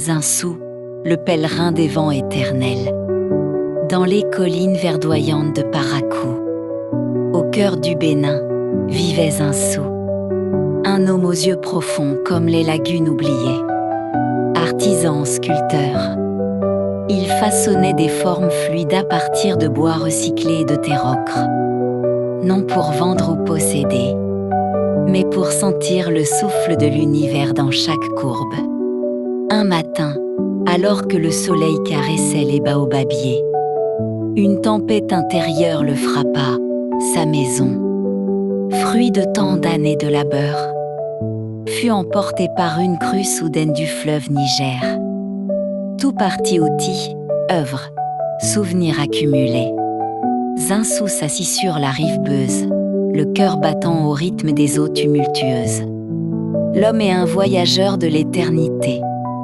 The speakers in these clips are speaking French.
Zinsou, le pèlerin des vents éternels. Dans les collines verdoyantes de Parakou, au cœur du Bénin, vivait Zinsou, un homme aux yeux profonds comme les lagunes oubliées. Artisan sculpteur, il façonnait des formes fluides à partir de bois recyclés et de terre ocre, non pour vendre ou posséder, mais pour sentir le souffle de l'univers dans chaque courbe. Un matin, alors que le soleil caressait les baobabiers, une tempête intérieure le frappa, sa maison, fruit de tant d'années de labeur, fut emporté par une crue soudaine du fleuve Niger. Tout parti outil, œuvre, souvenirs accumulés. Zinsou s'assit sur la rive beuse, le cœur battant au rythme des eaux tumultueuses. L'homme est un voyageur de l'éternité,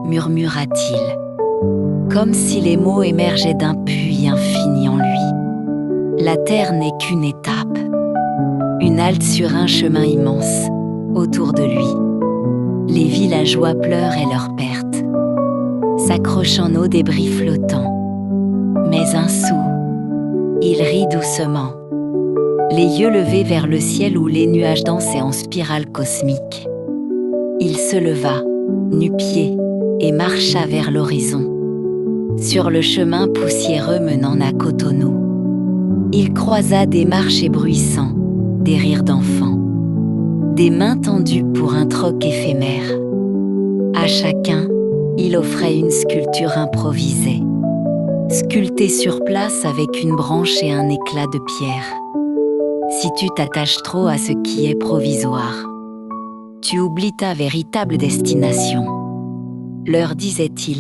murmura-t-il, comme si les mots émergeaient d'un puits infini en lui. La terre n'est qu'une étape, une halte sur un chemin immense, autour de lui. Les villageois pleurent et leur perte, s'accrochant aux débris flottants. Mais Zinsou, il rit doucement, les yeux levés vers le ciel où les nuages dansaient en spirale cosmique. Il se leva, nu-pied, et marcha vers l'horizon, sur le chemin poussiéreux menant à Cotonou. Il croisa des marchés bruissants, des rires d'enfants, des mains tendues pour un troc éphémère. À chacun, il offrait une sculpture improvisée, sculptée sur place avec une branche et un éclat de pierre. Si tu t'attaches trop à ce qui est provisoire, tu oublies ta véritable destination, leur disait-il,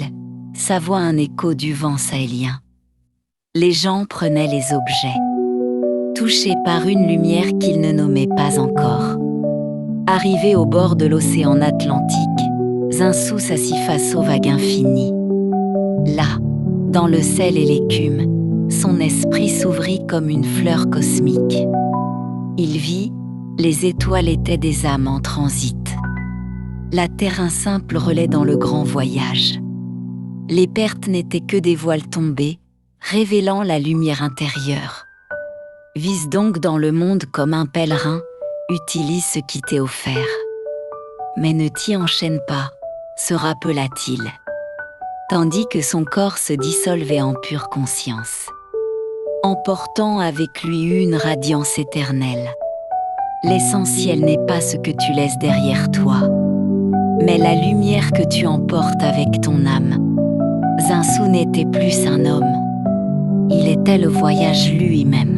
sa voix un écho du vent sahélien. Les gens prenaient les objets, touchés par une lumière qu'ils ne nommaient pas encore. Arrivé au bord de l'océan Atlantique, Zinsou s'assit face aux vagues infinies. Là, dans le sel et l'écume, son esprit s'ouvrit comme une fleur cosmique. Il vit, les étoiles étaient des âmes en transit. La terre un simple relais dans le grand voyage. Les pertes n'étaient que des voiles tombés, révélant la lumière intérieure. Vise donc dans le monde comme un pèlerin, utilise ce qui t'est offert. Mais ne t'y enchaîne pas, se rappela-t-il, tandis que son corps se dissolvait en pure conscience, emportant avec lui une radiance éternelle. L'essentiel n'est pas ce que tu laisses derrière toi, mais la lumière que tu emportes avec ton âme. Zinsou n'était plus un homme, il était le voyage lui-même.